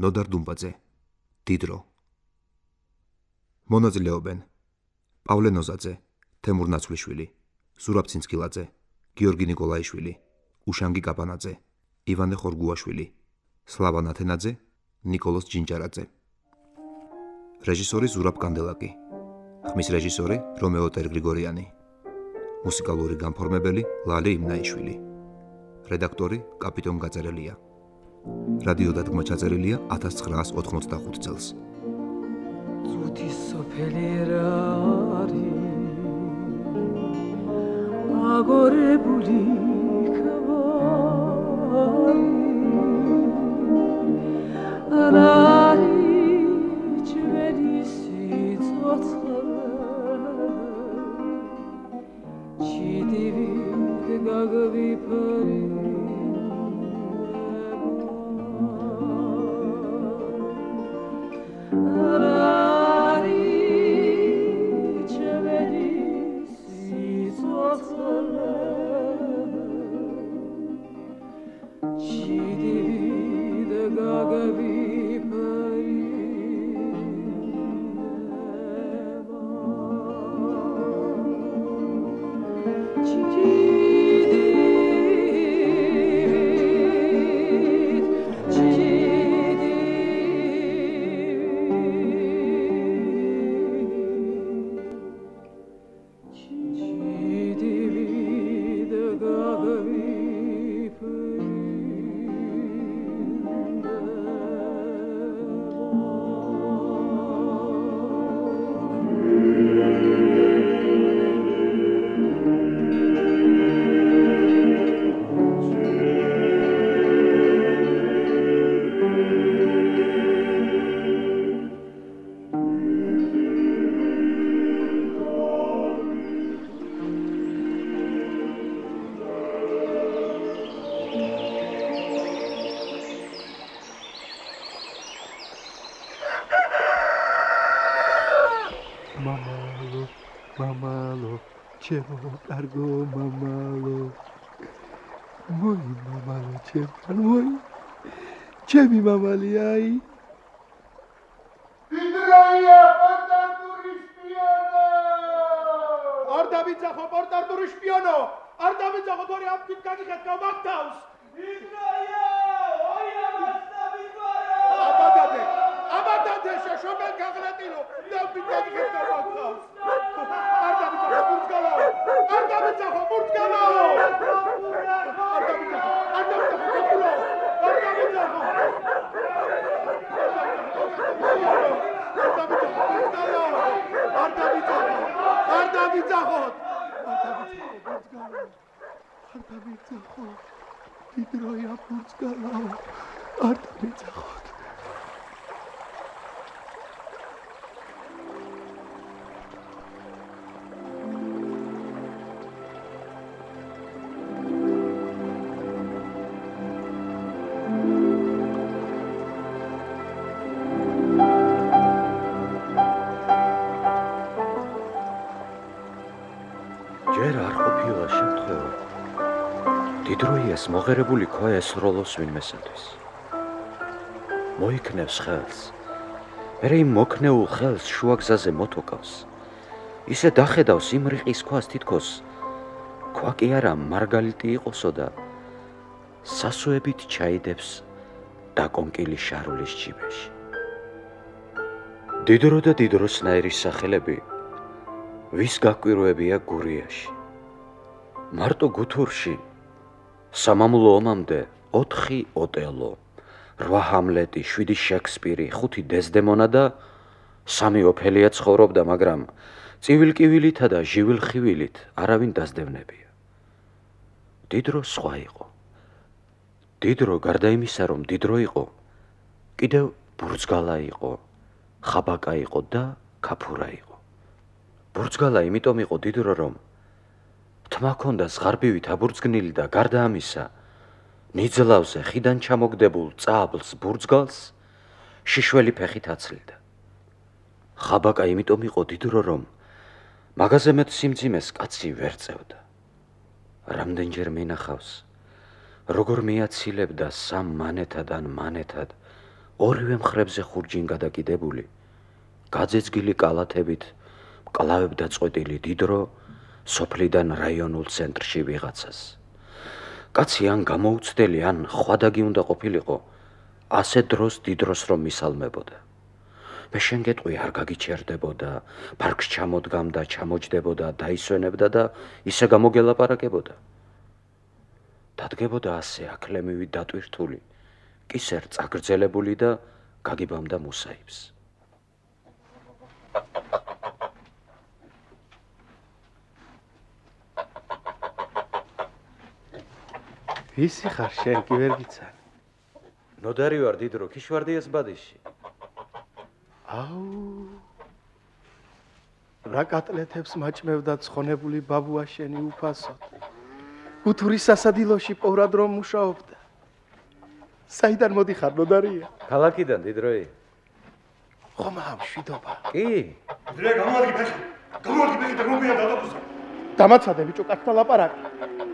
ნოდარ დუმბაძე, დიდრო. მონაწილეობენ: პავლე ნოზაძე, თემურ ნაცვლიშვილი, ზურაბ ცინცკილაძე, გიორგი ნიკოლაიშვილი, უშანგი კაპანაძე, ივანე ხორგუაშვილი, სლავა ნათენაძე, ნიკოლოზ ჯინჯარაძე. რეჟისორი ზურაბ კანდელაკი. ხმის რეჟისორი რომეო ტერგრიგორიანი. მუსიკალური განფორმებელი ლალე იმნაიშვილი. რედაქტორი კაპიტონ გაწერელია. რადიოდადგმა ჩაწერილია 1985 წელს. წუთის სოფელი რა არის აგორებული ქარი ჩვენი სიცოცხლე ჩიდივით გაგვიფარი კარგო მამალო მოი მამალო ჩემი ჩემი მამალიაი იძრაია პორტარტური შპიონო არ დავიძახო პორტარტური შპიონო არ დავიძახო თორე ამ თვით გაგიხეთ გამახტავს იძრაია ოია მასტაბიგვარა აბადადე შეშობენ გაღრატილო და თვით გაგიხეთ გამახტავს არ დავიძახო ბურთგალო არ დავიძახო ბურთგალო დიდროია ბურთგალო არ დავიძახოთ დიდროიას მოღერებული ქვა ესროლოს ვინმესათვის. მოიქნევს ხელს. მერე იმ მოქნეულ ხელს შუაგზაზე მოტოკავს. ისე დახედავს იმ რიყის ქვას თითქოს ქვა კი არა მარგალიტი იყოსო და სასოებით ჩაიდებს დაკონკილი შარულის ჯიბეში. დიდრო და დიდროსნაირის სახელები ვის გაკვირვებია გურიაში. მარტო გუთურში სამამულო ომამდე 4 ოტელო, 8 ჰამლეტი, 7 შექსპირი, 5 დეზდემონა და 3 ოფელია ცხოვრობდა, მაგრამ წივილკივილითა და ჟივილხივილით არავინ დასდევნებია. დიდრო სხვა იყო. დიდრო გარდა იმისა, რომ დიდრო იყო, კიდევ ბურთგალა იყო, ხაბაკა იყო და ქაფურა იყო. ბურთგალა იმიტომ იყო დიდრო, რომ თმა ქონდა ზღარბივით აბურძგნილი და გარდა ამისა, ნიძლავზე ხიდან ჩამოგდებულ წაბლს ბურძგალს შიშველი ფეხით აცლიდა. ხაბაკა იმიტომ იყო დიდრო, რომ მაგაზე მეტ სიმძიმეს კაცი ვერ წევდა. რამდენჯერ მინახავს, როგორ მიაცილებდა სამ მანეთად ან მანეთად ორივე მხრებზე ხურჯინ გადაკიდებული, გაძეძგილი კალათებით, მკლავებ დაწყვეტილი დიდრო, სოფლიდან რაიონულ ცენტრში ვიღაცას. კაცი ან გამოუცდელი, ან ხვადაგი უნდა ყოფილიყო, ასე დროს დიდროს რომ მისალმებოდა. მე შენ გეტყვი არ გაგიჩერდებოდა, პარკს ჩამოდგამდა, ჩამოჯდებოდა, დაისვენებდა და ისე გამოგელაპარაკებოდა. დადგებოდა ასე აკლემივი დატვირთული, კისერ წაგრძელებული და გაგიბამდა მუსაიბს. ვისი ხარ შენ კი ვერ გიცანი? ნოდარი ვარ დიდრო, ქიშვარდიას ბადიში. აუ რა კატლეთებს მაჭმევდა ცხონებული ბაბუა შენი უფასოდ. გუთურის სასადილოში პოვრად რომ მუშაობდა. საიდან მოდიხარ ნოდარია? ქალაქიდან დიდროი. ხომა მშვიდობა. კი, დრე გამოადგი ფეხი და გომბია დადაბუსა. დამაცადე ბიჭო კაცთან ლაპარაკი.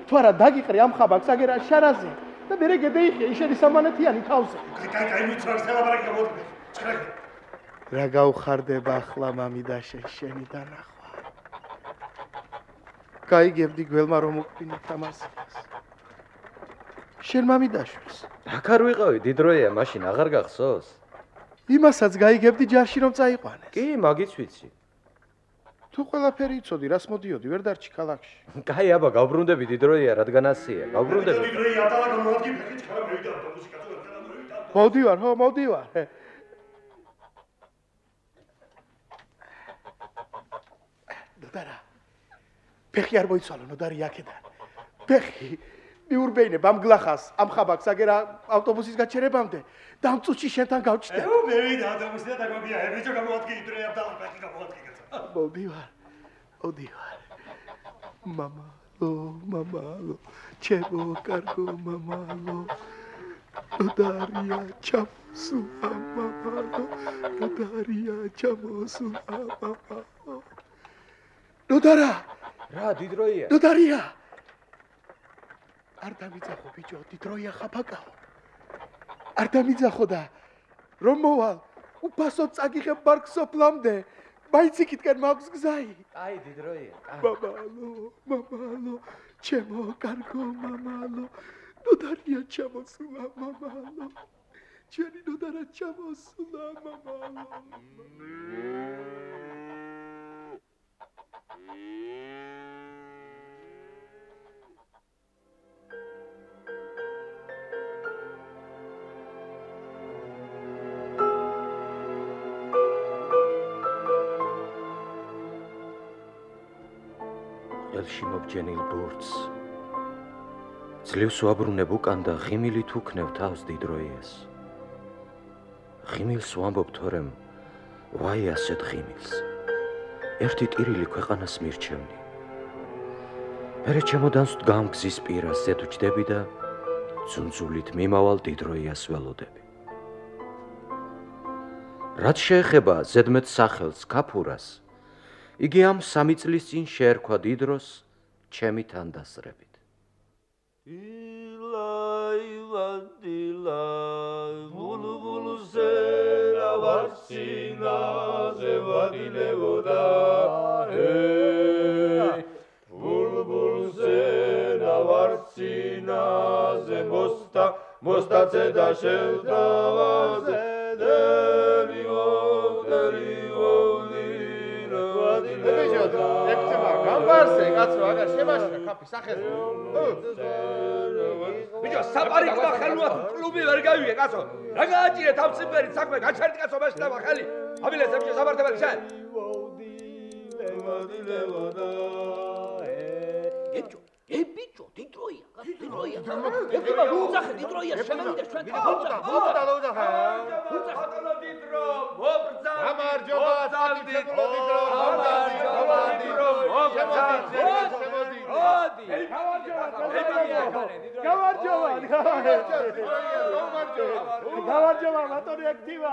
თუ არა დაგიყრი ამ ხაბაკს აგერა შარაზე და მერე გედეიხია ისინი სამანეთიანი თავზე. კაი მიცვარ ლაპარაკი გამოადგი. ჭრაკი. რა გაუხარდება ახლა მამიდა შენი დანახვა. გაიგებდი გველმა რომ უკბინით ამასიას. შენ მამიდაშვილს. აქ არ ვიყავი დიდროია, მაშინ აღარ გახსოვს? იმასაც გაიგებდი ჯარში რომ წაიყვანეს. კი, მაგიც ვიცი. თუ ყველაფერი იცოდი, რას მოდიოდი, ვერ დარჩი ქალაქში. კაი, აბა, გავბრუნდები დიდროია, რადგან ასია. გავბრუნდები. დიდროია, ატალა გამოადგი ფეხით ხარა მევიდა ავტობუსი კაცო რა მოვიდა. მოდივარ, ხო, მოდივარ. ნოდარა. ფეხი არ მოიცვალო, ნოდარი აქედან. ფეხი მიურბეინე ბამგლახას ამ ხაბაკს აგერა ავტობუსის გაჩერებამდე და ამ წუთში შენთან გავჩნდა. მე ვიდა ავტობუსი და გოგია, ბიჭო გამოადგი დიდროია, ატალა ფეხი გამოადგი კაცო. მოდივარ. მამალო, ჩემო კარგო მამალო. ნოდარია ჩამოსულა მამალო. ნოდარა! რა, დიდროია? ნოდარია! არ დამიძახო ბიჭო, დიდროია ხაფაკაო. არ დამიძახო და რომ მოვალ, უფასოდ წაგიღებ პარკს სოფლამდე. მაინც იქითკენ მაქვს გზაი. აი, დიდროია. მამალო, ჩემო კარგო მამალო. ნოდარია ჩამოსულა მამალო. ჩვენი ნოდარა ჩამოსულა მამალო. ელში მობჯენილ ბურთს ძლივს ვაბრუნებ უკან და ღიმილით უქნევ თავს დიდროიას. ღიმილს ვამბობ თორემ ვაი ასეთ ღიმილს. ერთი ტირილი ქვეყანას მირჩევნი. მერე ჩემოდანს დგამ გზის პირას ზედ ვჯდები და ძუნძულით მიმავალ დიდროიას ველოდები. რაც შეეხება ზედმეტ სახელს ქაფურას, იგი ამ 3 წლის წინ შეერქვა დიდროს ჩემი თანდასწრებით. დილა ბულბულზე ავარცინაზე ვადილებოდა ბულბულზე ავარცინაზე მოსტაცე და შევდავაზე გამბარზე კაცო აგარ შემაშრა კაფი სახელს. ბიჭო, საპარიკმა ხელუათ კლუბი ვერ გავიგე კაცო. რა გააჭირეთ ამ სიმღერით საქმე გაჩერდი კაცო მაშტავა ხელი. ამილეს ბიჭო საბარდებელი შენ. ბიჭო, დიდროია. ეხლა უძახე დიდროია შემოვიდა ჩვენ თან. მოვდალოუძახე. ბატონო დიდრო, მობრძა. გამარჯობა, დიდრო. გამარჯობა, ბატონი აქტივა.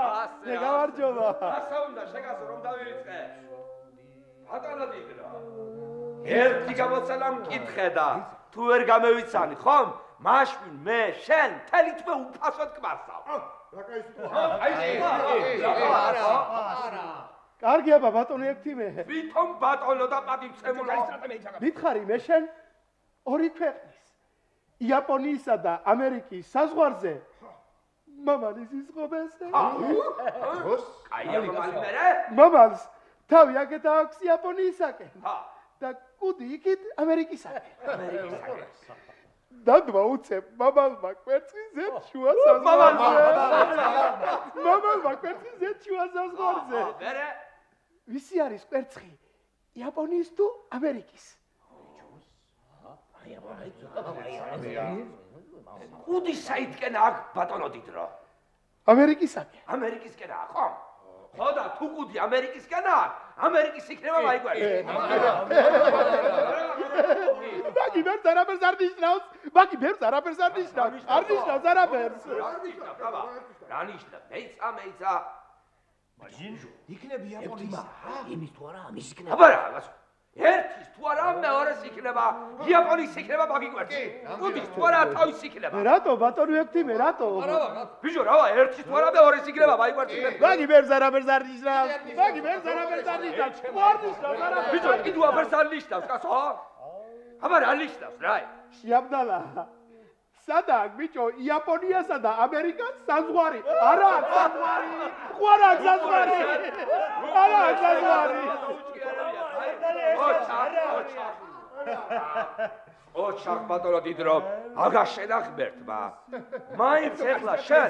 გამარჯობა. ასე უნდა შეგასო რომ დავირიწყე. ბატონო დიდრო. ერთი გამოცანა მკითხე და თუ ვერ გამევიცანი, ხომ? მაშინ მე შენ მთელი თვე უფასოდ გმარსავ. კარგია ბატონო ექთიმე. ვითომ ბატონო და პატივცემულო. მითხარი მე შენ ორი ქვეყნის იაპონიისა და ამერიკის საზღვარზე მამალის ისყობესე. კაია მამალი მერე? მამალს თავი აქეთ აქვს იაპონიისაკენ. და კუდი იქით ამერიკისაკენ. დადმა უცებ მამალმა კვერცხის ზედ შუა საზღვარზე. მამალმა კვერცხის ზედ შუა საზღვარზე. მერე? ვისი არის კვერცხი? იაპონიის თუ ამერიკის? კუდი საითკენ აქ ბატონო დიდრო? ამერიკისაკენ. ამერიკისკენაა, ხო? ხო და თუ კუდი ამერიკისკენაა, ამერიკის იქნება მაიგვარი. ბაგი ბერს არაფერს არ ნიშნავს. ბაგი ბერს არაფერს არ ნიშნავს. არ ნიშნავს არაფერს. რა ნიშნავს? მეიცა. იქნები იაპონიის. იმის თუ არა, ამის იქნება. აბარა, ერთის თუ არა, მეორეს იქნება. იაპონიის იქნება მაგიგვერდი. კუდის თუ არა, თავის იქნება. რატო ბატონო ექთიმე, რატო? ბიჭო, რავა, ერთის თუ არა, მეორეს იქნება მაგიგვერდი. ბაგი ბერს არაფერს არ ნიშნავს. ბაგი ბერს არაფერს არ ნიშნავს. არ ნიშნავს არაფერს. ბიჭო, კიდევ აფერს არ ნიშნავს, კაცო? აბარა, არ ნიშნავს, რა. შეაბდალა. სადა ბიჭო, იაპონიასა და ამერიკას საზღვარი. არა აქვს საზღვარი. ყარა აქვს საზღვარი. არა აქვს საზღვარი. ოჩახ ბატონო დიდრო, აგა შენახმერთმა. მაინც ეხლა შენ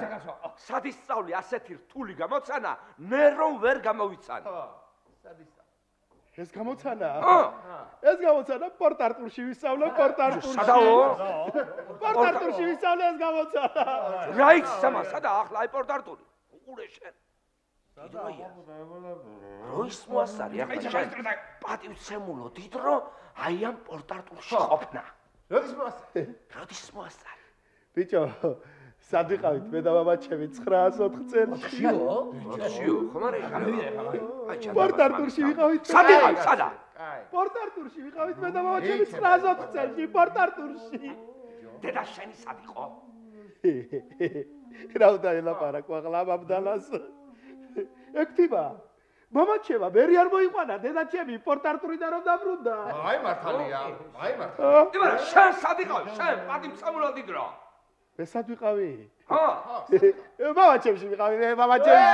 სადისწავლი ასეთი რთული გამოცანა, მე რომ ვერ გამოვიცანე. ეს გამოცანა? ეს გამოცანა პორტ-არტურში ვისწავლე, პორტ-არტურში. სადაო? პორტ-არტურში ვისწავლე ეს გამოცანა. რა იცი სამა, სადა ახლა აი პორტ-არტური? უყურე შენ. დიდროია. როის მოასარი ახლა შენ? პატივცემულო დიდრო, აი ამ პორტ-არტურში ყოფნა. როდის მოასარი? ბიჭო, სად ვიყავით მე და მამაჩემი 904 წელს? შიო, ხომარე? პორტ-არტურში ვიყავით. სად იყავით, სადა? პორტ-არტურში ვიყავით მე და მამაჩემი 904 წელს, პორტ-არტურში. დედა შენი სად იყო? რა უნდა ელაპარაკო ახლა მამდანას? ექთიმა. მამაჩემა მერი არ მოიყვანა, დედაჩემი პორტ-არტურიდან რომ დაბრუნდა. აი მართალია, აი მართალია. იბარა, შენ სად იყავი? შენ პატივცემულო დიდრო. მე სად ვიყავი? ხო? მამაჩემში ვიყავი, მამაჩემში.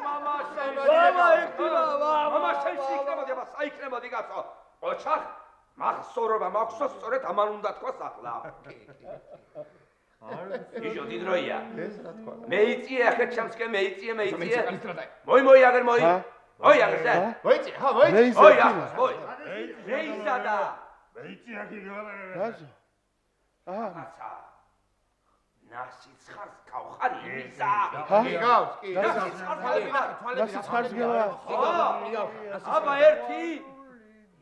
მამა შენში იქნებოდი, აბა საიქნებოდი კაცო. ოჩახ, მახსოვრობა მაქვსო, სწორედ ამან უნდა თქვას ახლა. იჟო დიდროია. მეიწიე ახლა ჩემსკენ მეიწიე. მოი აგერ მოი. მოი აგერ შენ. მოიწი, ხა მოიწი. მოი აგერ, მოი. მეიზადა. მეიწი აქ იგავარ. რაზო? აცა. ნასი ცხარს გავხარი იმისა. გავს, კი. ნასი ცხარს გავხარი. ნასი ცხარს გევა. აბა ერთი.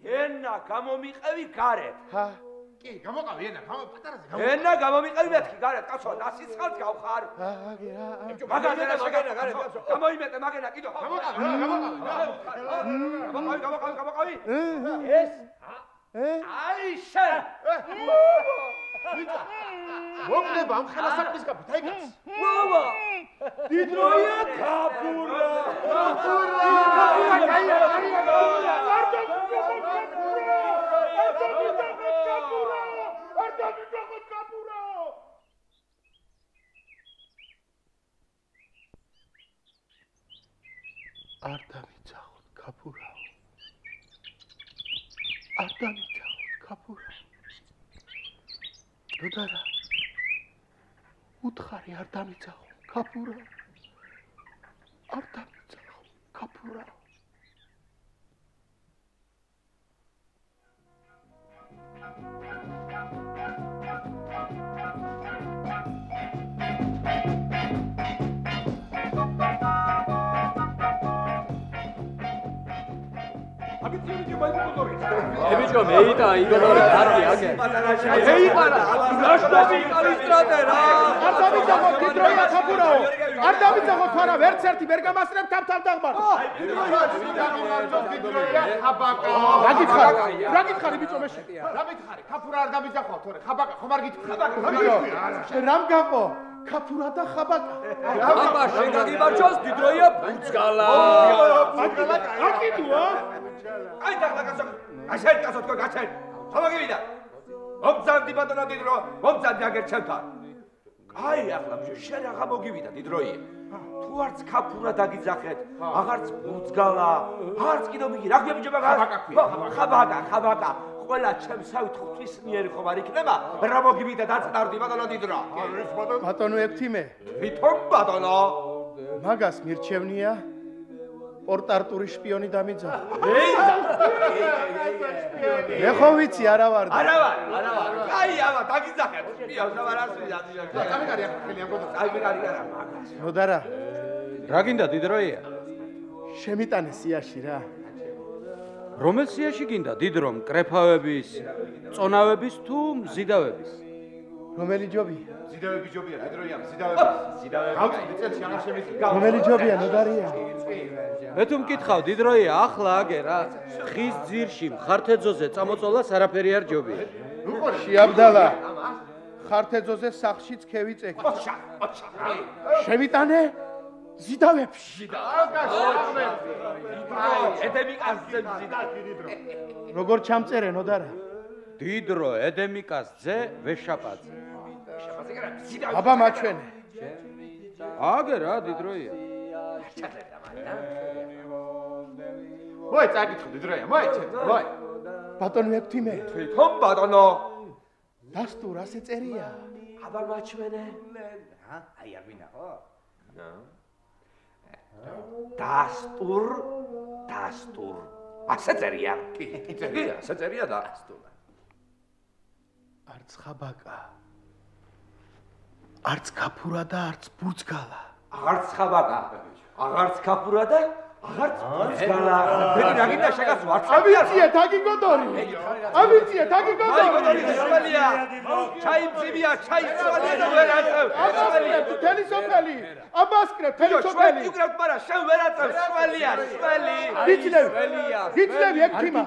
ენა გამომიყევი გარეთ. ჰა. კი, გამოყავი ენა, პატარაზე გამო. ენა გამომიყევი მეთქი გარეთ, კაცო, ნასი ცხარს გავხარ. მაგაზე გარეთ, კაცო. გამოიმეტე მაგენა კიდო. გამოყავი. ეს აი შენ. მოგნება ამ ხელა საქმის კაპით, აი გაც. ბაბა. დიდროია კაპურა. არ დამიცახოთ კაპურაო. არ დამიცახოთ კაპურაო. დოდარა. უთხარი არ დამიცახო კაპურაო. არ დამიცახო კაპურაო. ებიჭო მეიტა იგონორე დარგი აგე ეიყარა ნაშტები კალისტრატე რა არ დავიძახოთ დიდროია ხაფურაო არ დავიძახოთ თორა ვერც ერთი ვერ გამასწრებ თავ დაღმარ რა გითხარი ბიჭო მეშე რა მითხარი ხაფურა არ დავიძახოთ თორე ხაბაკა ხომ არ გითხარი რამ გაყო ხაფურა და ხაბაკა აბა შეგაგიბარჩოს დიდროია ბუცგალა რა კიდუა აი დაღლაკასო გაშენ კაცო თქო გაშენ ხომაგივიდა მომწანდი ბატონო დიდრო მომწანდი აგერჩევთან აი ახლა შენ რაღა მოგივიდა დიდროი თუ არც ხაფურა დაგიძახეთ აღარც ბუცგალა აღარც კიდო მიგი რა გვებიჯება ხაბაკა ყველა ჩემსავით ღვთისმიერი ხომ არ იქნება რა მოგივიდა დაწნარდი ბატონო დიდრო ბატონო ეფთიმე ვითომ ბატონო მაგას მირჩევნია პორტ არტურის შპიონი დამიძახა მე ხო ვიცი არა ვარ აი აბა დაგიძახეთ შპიონს რა არ ასვიდა წამიგარი ახლა ხელი ამ გოდო წამიგარი არა მაგას ნოდარა რა გინდა დიდროია შემიტანე სიაში რა რომელ სიაში გინდა დიდრომ კრეფავების წონავების თუ მზიდავების რომელი ჯობია ზიდავები ჯობია დიდროია ზიდავები გავწვდი წელში აღარ შემიძლია რომელი ჯობია ნოდარია მე თუ მკითხავ დიდროია ახლა აგე რა ხის ძირში მხართეძოზე წამოწოლა არაფერი არ ჯობია შეაბდალა ხართეძოზე სახშიც ქევი წეკი შემიტანე ზიდავებში ედემიკასზე მზიდა როგორ ჩამწერე ნოდარა დიდრო ედემიკას ძე ვეშაპაძე აბა მაჩვენე აგე რა დიდროია მოი წაგითხო დიდროია მოი ბატონო ეფთიმე თვითონ ბატონო დასტურ ასე წერია აბა მაჩვენე აი არ ვინახო დასტურ ასე წერია კი ასე წერია დასტურ არც ხაბაკა არც ხაფურა და არც ბუცგალა აღარც ხაბაკა აღარც ხაფურა და აღარც ბუცგალა მე რა გინდა შეგას ვარ ამიცია თაგიგოდორი ამიცია თაგიგოდორი სველია ჩაი მძივია ჩაი სველია და ვერ აწევ ასველია თელი სოფელი აბასკრებ თელი ჩვენ სოფელი ვიკრებთ მაგრამ შენ ვერ აწევ სველია გიცლევი ექთიმა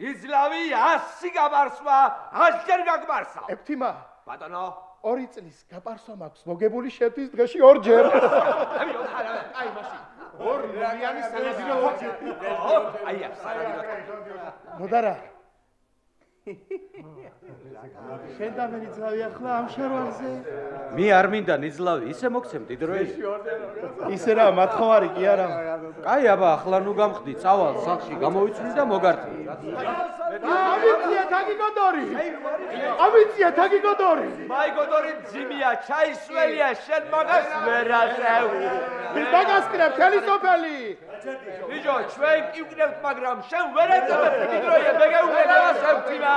იზლავი 100 გამარსვა 100 ჯერ გაგმარსა ექთიმა ბატონო 2 წლის გაპარსვა მაქვს მოგებული შეთვის დღეში 2 ჯერ აი მაშინ 2 მილიონი სანადირო აი სანადირო ნოდარა შენ და მე ნიძლავი ახლა ამ შარვალზე მე არ მინდა ნიძლავი ისე მოგცემ დიდროია ისე რა მათხოვარი კი არა კაი აბა ახლა ნუ გამხდი წავალ სახში გამოვიცვლი და მოგართი ამიცია თაგიგოდორი მაიგოდორი ძიმია ჩაისველია შენ მაგას ვერ აწევ მაგასკრებ თელი სოფელი ბიჭო ჩვენ კი ვკრებთ მაგრამ შენ ვერ აწევ დიდროია მე გეუბნები ასევთინა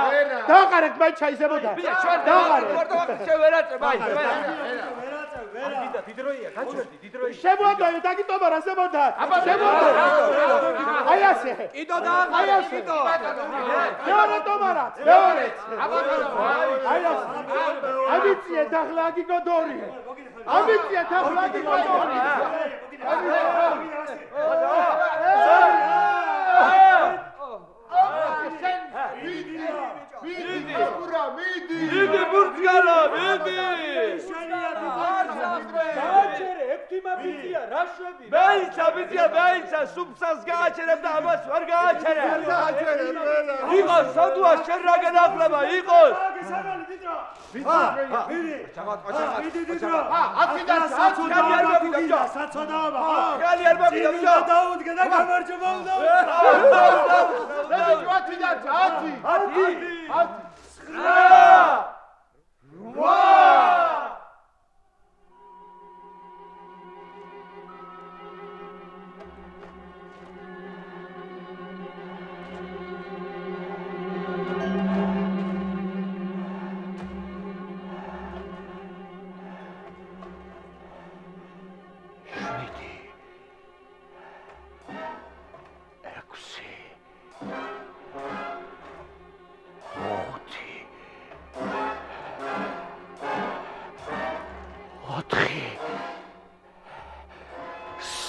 დაყარეთ მაი ჩაიზებოდა დაყარეთ შენ ვერ აწევ აი ვერ გინდა დიდროია გაჩვენდი დიდროია შემოდაი დაგიტომა რა ზებოდა შემოდა აი ასე კიდო და აი ასე მეორე ტომარა მეორე აი ასე ამიცია დაღლაგი გოდორი ამიცია დაღლაგი გოდორი მიდი ბურთგალა მიდი გააჩერე ექთიმა ბიძია რა შვები მეიცა სუბსას გააჩერებ და ამას ვერ გააჩერე იყოს სადუა შენ რა განახლება იყოს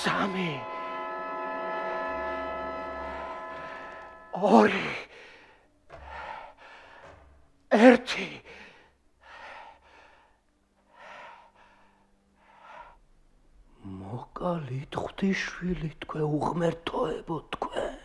3 2 1 მოკალით ღვთისშვილი თქვენ უღმერთოებო თქვენ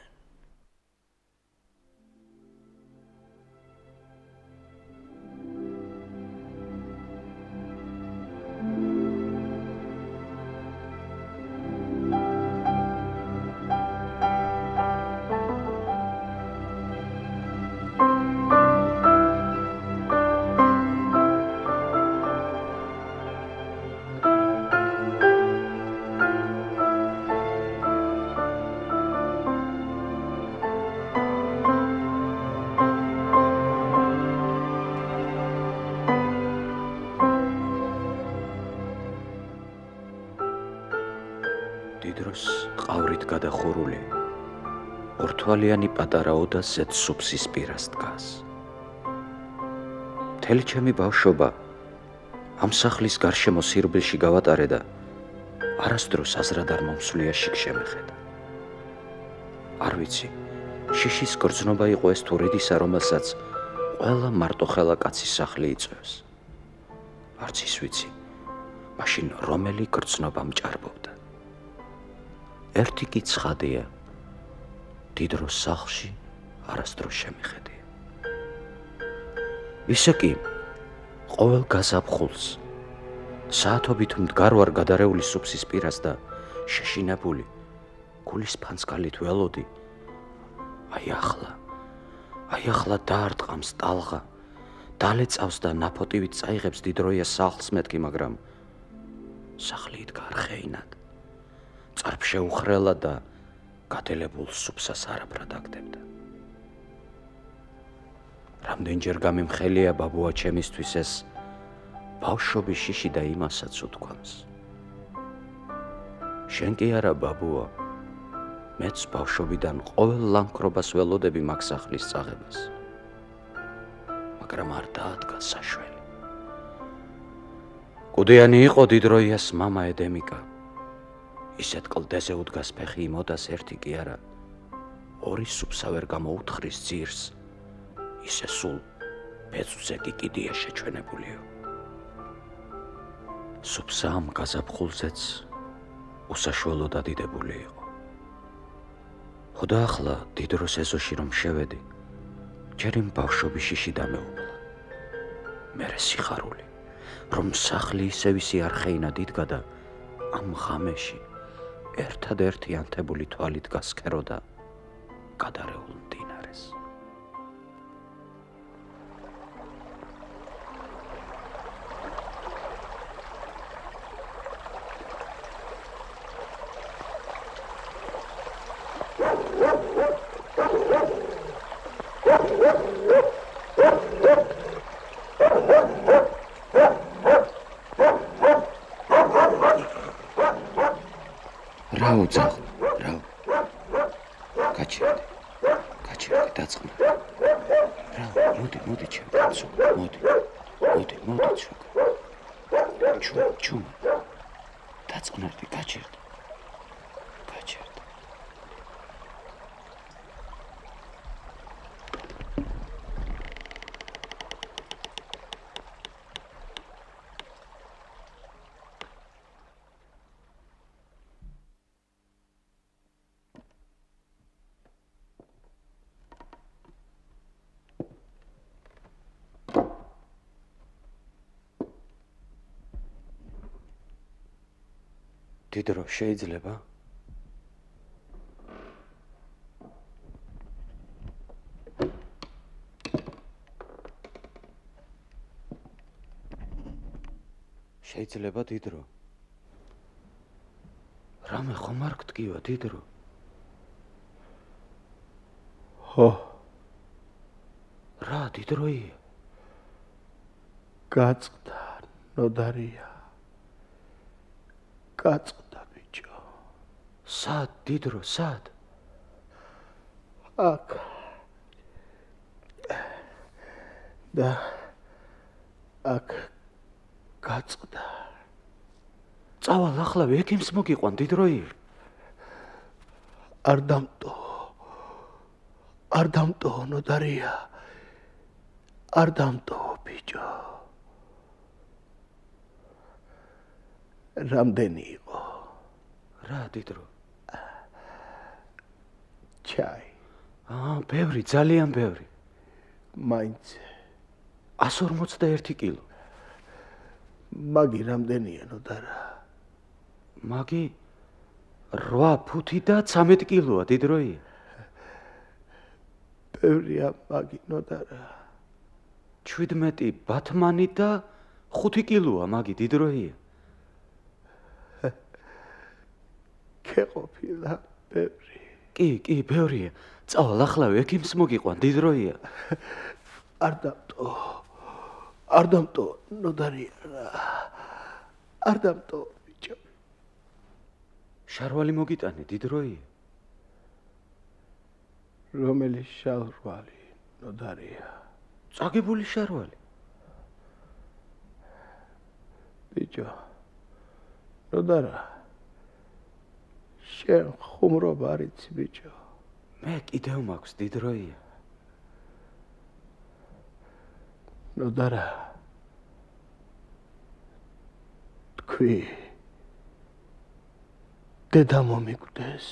დიდროს ყავრით გადახურული ორთვალიანი პატარა ოდა ზედ სუფსის პირას დგას. მთელი ჩემი ბავშვობა ამ სახლის გარშემო სირბილში გავატარე და არასდროს აზრად არ მომსვლია შიგ შემეხედა. არ ვიცი, შიშის გრძნობა იყო ეს თუ რედისა, რომელსაც ყველა მარტოხელა კაცის სახლი იწვევს. არც ის ვიცი, მაშინ რომელი გრძნობა მჭარბობდა. ერთი კი ცხადია, დიდროს სახლში არასდროს შემეხედია. ისე კი ყოველ გაზაფხულს საათობით მდგარვარ გადარეული სუფსის პირას და შეშინებული გულის ფანცკალით ველოდი, აი ახლა დაარტყამს ტალღა, დალეწავს და ნაფოტივით წაიღებს დიდროია სახლს მეთქი, მაგრამ სახლი იდგა არხეინად, წარფშეუხრელა და გადელებულ სუფსას არაფრად აგდებდა. რამდენჯერ გამიმხელია ბაბუა ჩემისთვის ეს ბავშვობის შიში და იმასაც უთქვამს. შენ კი არა ბაბუა, მეც ბავშვობიდან ყოველ ლანქრობას ველოდები მაგ სახლის წაღებას. მაგრამ არ დაადგა საშველი. კუდიანი იყო დიდროიას მამა ედემიკა. ისეთ კლდეზე უდგას ფეხი იმოდას ერთი კი არა, 2 სუფსა ვერ გამოუთხრის ძირს, ისე სულ ბეწვზე კი კიდია შეჩვენებულიო. სუფსა ამ გაზაფხულზეც უსაშველო დადიდებული იყო. ხოდა ახლა დიდროს ეზოში რომ შევედი, ჯერ იმ ბავშვობის შიში დამეუბლა. მერე სიხარული, რომ სახლი ისევისი არხეინად იდგა და ამ ღამეში ერთადერთი ანთებული თვალით გასქეროდა გადარეულ მდინარეს. რაო ძაღლ, რაო. გაჩერდი, დაწყნა. რაო, მოდი ჩემ კაცო, მოდი ცუკ. ჩუმ. დაწყნარდი, გაჩერდი. დიდრო შეიძლება? შეიძლება დიდრო? რამე ხომ არ გტკივა დიდრო? ხო. რა დიდროია? გაწყდა ნოდარია. გაწყდა ბიჭო. სად დიდრო, სად? აქ. და აქ გაწყდა. წავალ ახლა ექიმს მოგიყვან დიდროი. არ დამტო ნოდარია. არ დამტო ბიჭო. რამდენი იყო? რა დიდრო? ჩაი. ბევრი, ძალიან ბევრი. მაინც 141 კილო. მაგი რამდენია ნოდარა? მაგი 8 ფუთი და 13 კილოა დიდროი. ბევრია მაგი ნოდარა. 17 ბათმანი და 5 კილოა მაგი დიდროი. ქეყოფილა ბევრი. კი, ბევრია. წავალ ახლა ექიმს მოგიყვან დიდროია. არ დამტო ნოდარია. არ დამტო ბიჭო. შარვალი მოგიტანე დიდროი. რომელი შარვალი ნოდარია? წაგებული შარვალი. ბიჭო. ნოდარა. შენ ხუმრობა არ იცი ბიჭო. მე კიდევ მაქვს დიდროია. ნოდარა. თქვი დედა მომიკვდეს.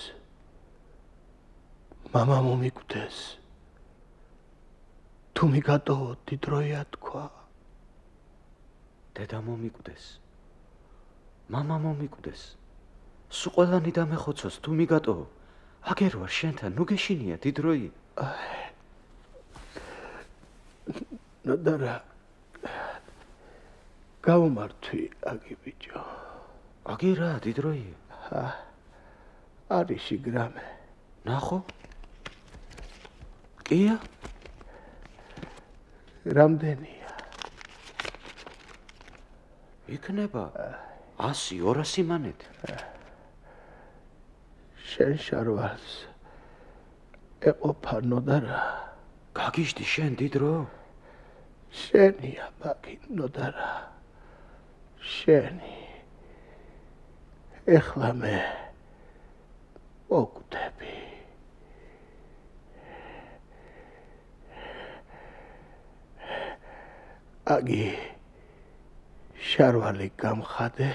მამა მომიკვდეს. თუ მიგატოვო დიდროია თქვა. დედა მომიკვდეს. მამა მომიკვდეს. სულ ყველანი დამეხოცოს თუ მიგატოვო. აგერ ვარ შენთან, ნუ გეშინია დიდროი. ნოდარა. გავმართვი აგი ბიჭო. აგი რა დიდროი? არიში გრამე. ნახო. კია? რამდენია? იქნება 100-200 მანეთ. შენ შარვალს ეყოფა ნოდარა. გაგიჟდი შენ დიდრო? შენია ბაკი ნოდარა. შენი. ეხლა მე მოგდები. აგი შარვალი გამხადე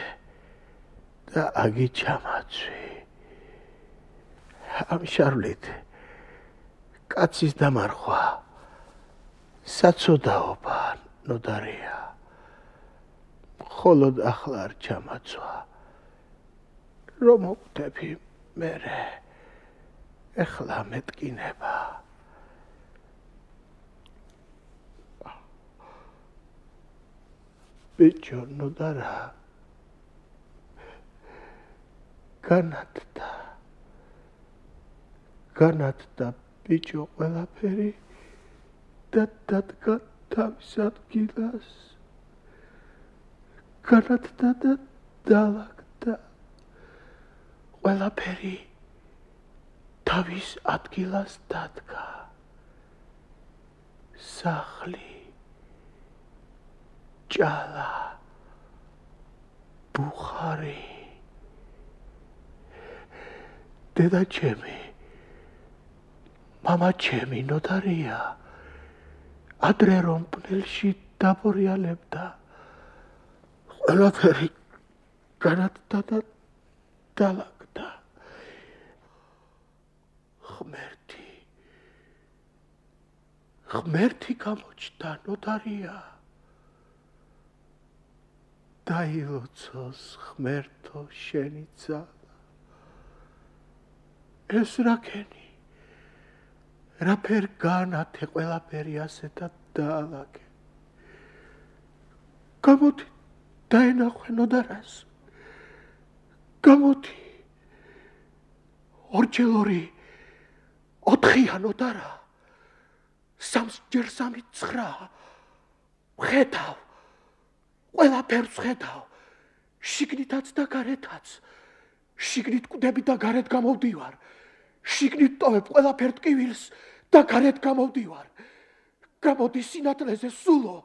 და აგი ჩამაცვი. ამ შარვლით კაცის დამარხვა საცოდაობა ნოდარია. მხოლოდ ახლა არ ჩამაცვა. რომ მოგდები მერე. ეხლა მეტკინება. ბიჭო ნოდარა. განათდა ბიჭო ყველაფერი და დადგა თავის ადგილას. განათდა და დაალაგდა ყველაფერი თავის ადგილას დადგა. სახლი, ჭალა, ბუხარი. დედა ჩემი, მამა ჩემი ნოდარია. ადრე რომ პნელში დაბორიალებდა. ყველაფერი განათდა და დაალაგდა. ღმერთი გამოჩნდა ნოდარია. დაილოცოს ღმერთო შენი ძალა. ეს რაკენი? რა ფერ განათე ყველაფერი ასე და დაალაგე. გამოდი დაენახვე ნოდარას. გამოდი. ორჯერ 4-ია ნოდარა. 3-ჯერ 3 9. ვხედავ. ყველაფერს ვხედავ. შიგნითაც და გარეთაც. შიგნით კვდები და გარეთ გამოვდივარ. შიგნით ტოვებ ყველაფერ ტკივილს და გარეთ გამოვდივარ. გამოდი სინათლეზე სულო.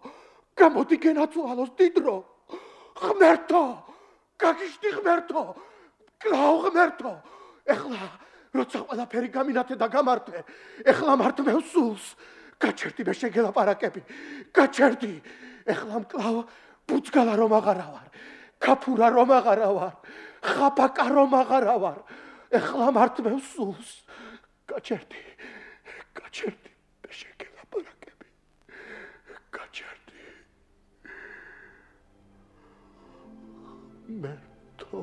გამოდი გენაცვალოს დიდრო. ღმერთო, გაგიშდი ღმერთო, კლავ ღმერთო. ეხლა როცა ყველაფერი გამინათე და გამართე, ეხლა მართმევ სულს. გაჩერდი მე შეგელაპარაკები. გაჩერდი. ეხლა მკლავ ბუძგალა რომ აღარა ვარ. ქაფურა რომ აღარა ვარ. ხაფაკა რომ აღარა ვარ. ეხლა მართმევ სულს. გაჩერდი. გაჩერდი მე შეგელაპარაკები. გაჩერდი. მერთო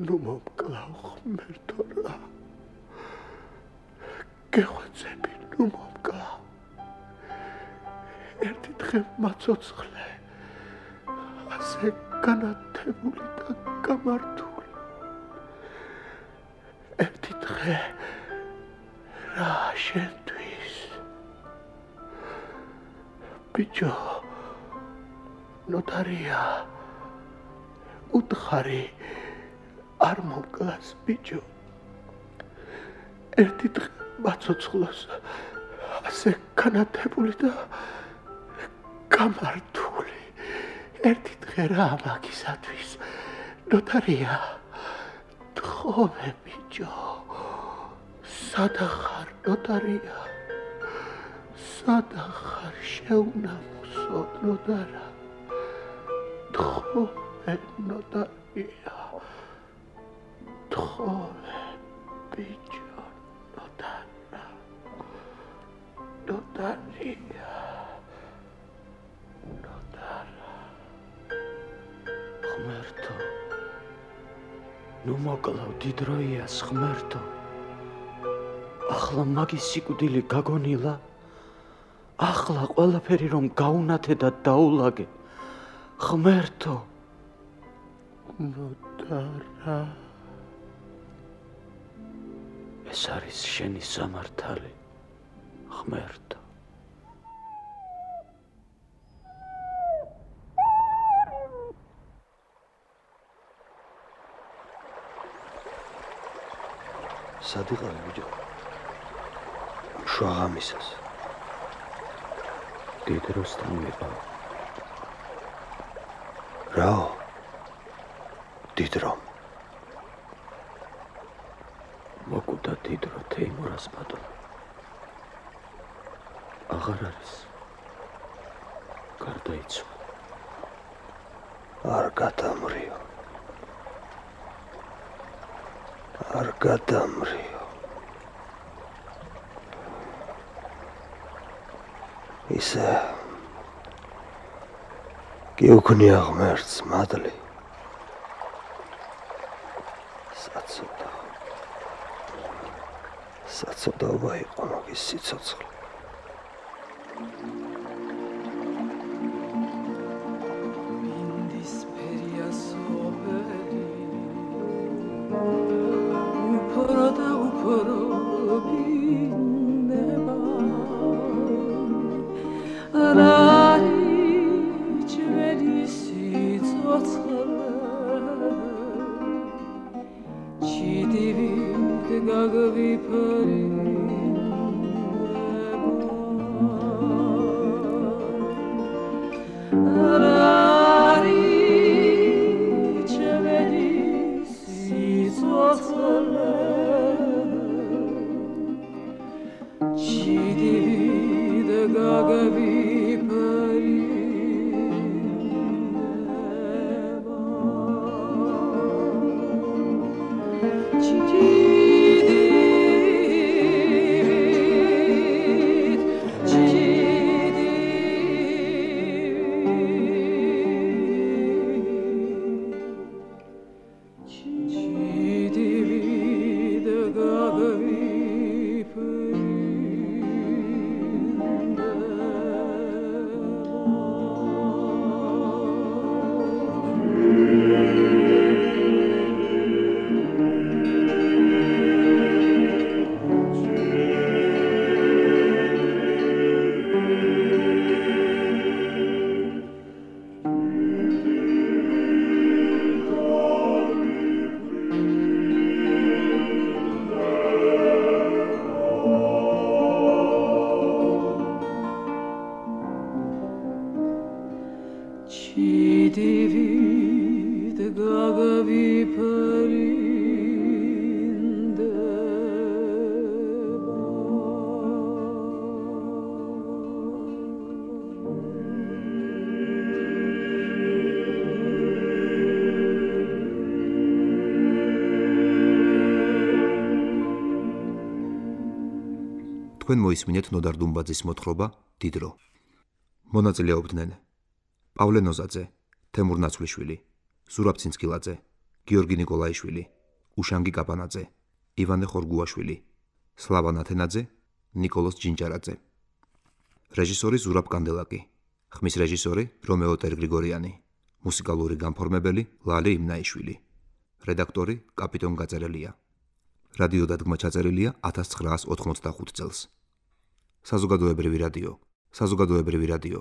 ნუ მომკლავ ღმერთო რა. გეხვეწები ნუ მომკლავ. ერთი დღე მაცოცხლე ასე განათებული და გამართული. ერთი დღე რა შენთვის ბიჭო ნოტარია უთხარი არ მომკლას ბიჭო. ერთი დღე მაცოცხლოს ასე განათებული და გამართული. ერთი დღე რა მაგისათვის ნოტარია თხოვე ბიჭო. სადახარ ნოტარია, სადახარ შეუნამოსო ნოტარა. თხოვე ნოტარია, თხოვე ბიჭო ნოტარა. ნოტარია, ნოტარა. ღმერთო, ნუ მოკლავ დიდ დროიას ღმერთო. ახლა მაგის სიკვდილი გაგონილა. ახლა ყველაფერი რომ გაუნათე და დაულაგე. ღმერთო, ნოტარა. ეს არის შენი სამართალი, ღმერთო. სად იყავი ბიჭო? შუაღამისას. დიდ დროსთან ვიყავ. რაო? დიდ დრო. მოკვდა დიდ დრო თეიმურას ბატონო. აღარ არის. გარდაიცვალა. არ გადამრიო. არ გადამრიო. ისე გიუქნია ღმერთს მადლი. საცოდაობა იყო მაგის სიცოცხლე. მინდის ფერია სოფელი უფრო და უფრო ბინდება რაი ჩვენი სიცოცხლე ჩიდივით გაგვიფრინდება თქვენ მოისმინეთ ნოდარ დუმბაძის მოთხრობა დიდრო. მონაწილეობდნენ პავლე ნოზაძე, თემურ ნაცვლიშვილი, ზურაბ ცინცკილაძე, გიორგი ნიკოლაიშვილი, უშანგი კაპანაძე, ივანე ხორგუაშვილი, სლავა ნათენაძე, ნიკოლოზ ჯინჯარაძე. რეჟისორი ზურაბ კანდელაკი, ხმის რეჟისორი რომეო ტერგრიგორიანი, მუსიკალური განფორმებელი ლალე იმნაიშვილი, რედაქტორი კაპიტონ გაწერელია. რადიოდადგმა ჩაწერილია 1985 წელს. საზოგადოებრივი რადიო.